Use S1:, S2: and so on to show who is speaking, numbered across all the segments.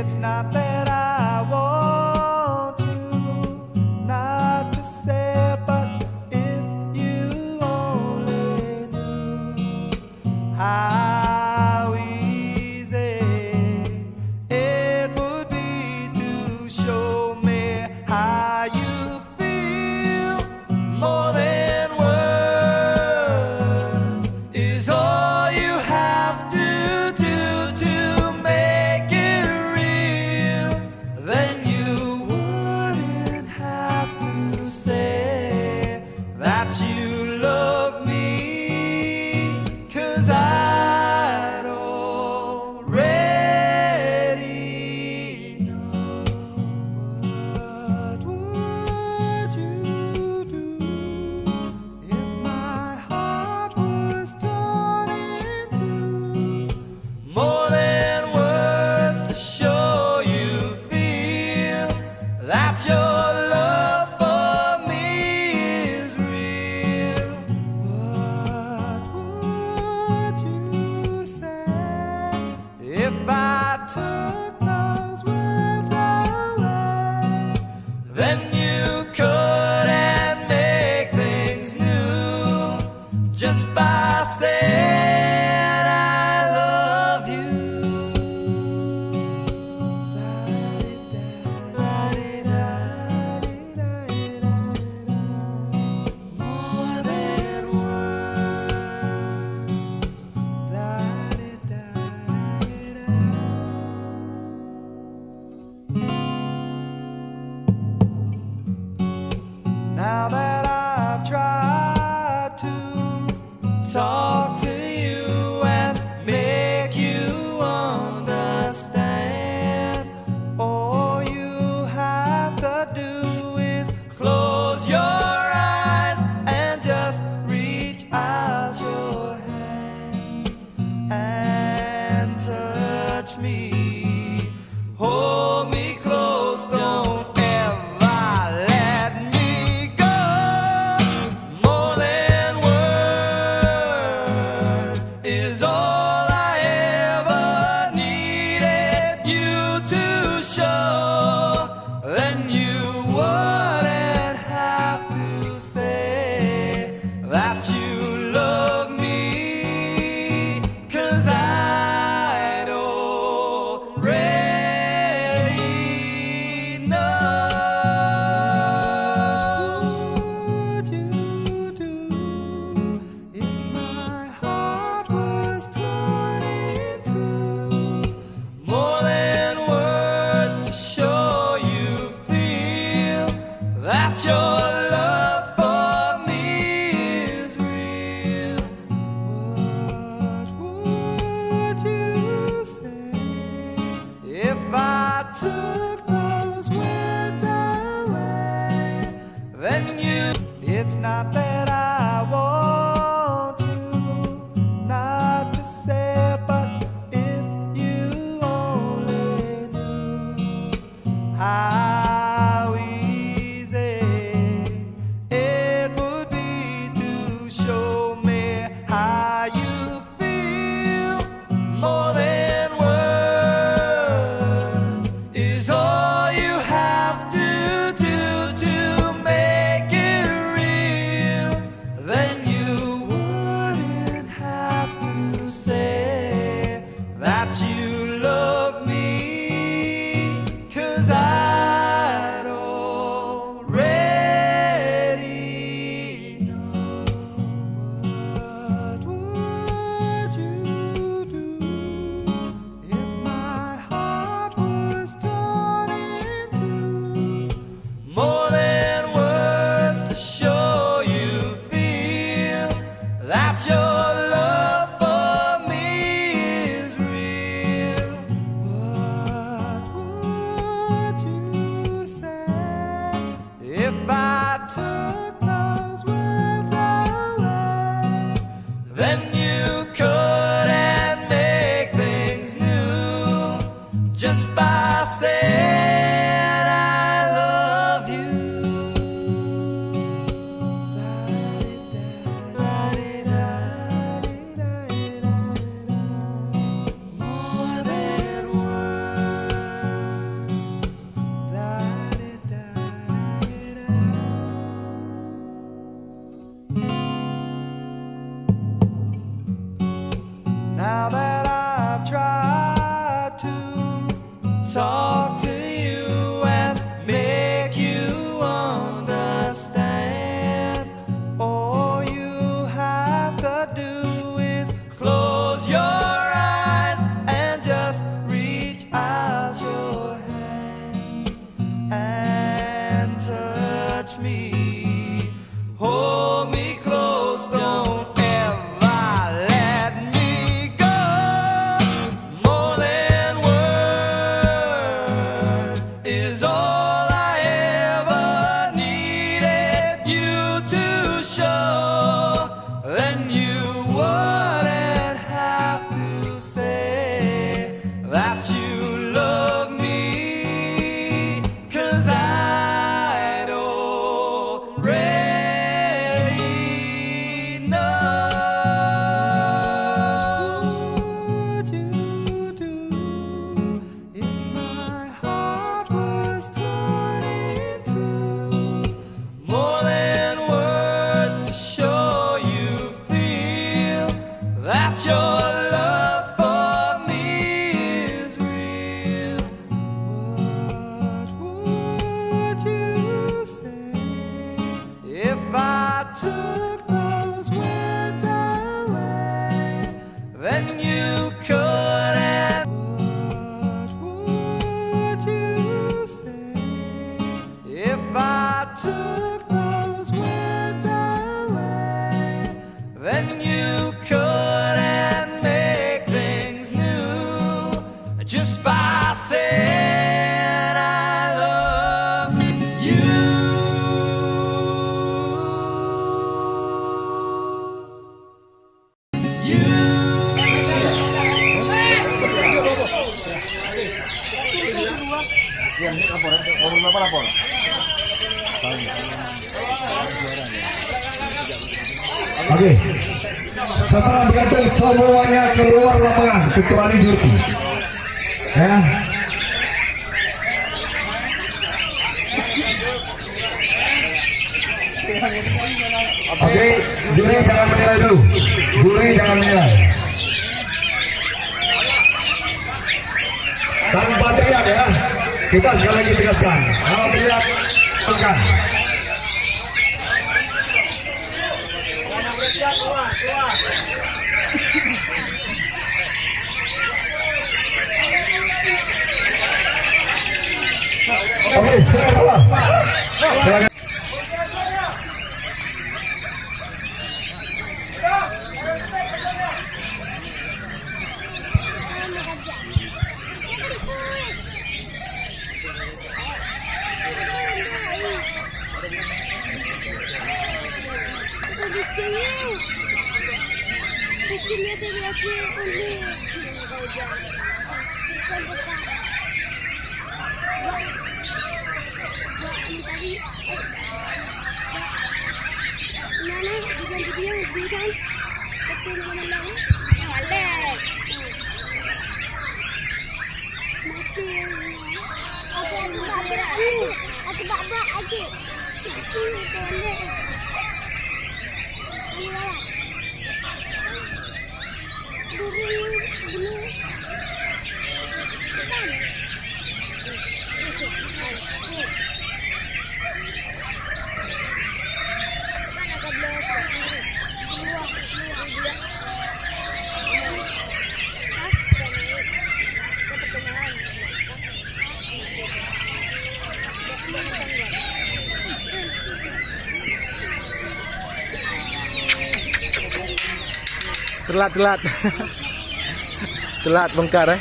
S1: It's not that I want you not to say, but if you only knew how easy it would be to show me how you feel. More than words is all you have to do to make it real. Then you wouldn't have to say that you love me, 'cause I'd already know. What would you do if my heart was torn in two? More than words to show you feel that your love for me is real. What would you say if I took those words away? Then you couldn't make things new just by saying I love you. More than words. Now that I've tried to talk to you and make you understand, all you have to do is close your eyes and just reach out your hands and touch me. Hold me close, don't ever let me go. More than words is all I ever needed you to show. Then you wouldn't have to say that you love me, 'cause I'd already know. What would you do if my heart was torn in two? More than words to show you feel that your love for me is real. What would you say if I took those words away? Then it's not that I want you not to say, but if you only knew how easy it would be to show me how you feel. More than words is all you have to do to make it real. Then you wouldn't have to say that you love me, 'cause I'd already know. What would you do if my heart was torn in two? More than words to show you feel that your love for me is real. What would you say if I took those words away? Then you couldn't make things new just by saying I love you. More than words. talk to you and make you understand. All you have to do is close your eyes and just reach out your hands and touch me. Hold me close, don't ever let me go. More than words is all I ever needed you to show. Then you wouldn't have to say that you love me, 'cause I'd already know. What would you do if my heart was torn into more than words to show you feel that your love for me is real? What would you say if I took those words away? Then you couldn't. What would you say if I took those words away? Then you couldn't make things new just by saying I love you.
S2: Oke, setelah digantung semuanya keluar lapangan kecuali Jurki. Ya. Oke, juri jangan menilai dulu. Juri jangan menilai. Tanpa teriak ya. Kita sekali lagi tegaskan. Kalau teriak, bukan. Oke, silakan keluar. Silakan.
S3: Telat telat bongkar ya.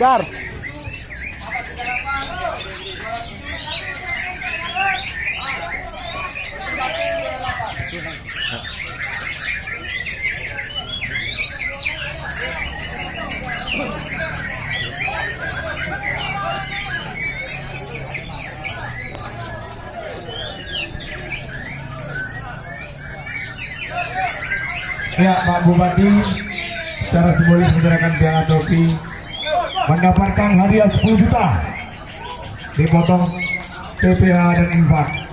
S3: Gar.
S2: Ya, Pak Bupati secara simbolis menyerahkan piala trofi, mendapatkan hadiah 10 juta, dipotong PPH dan infak.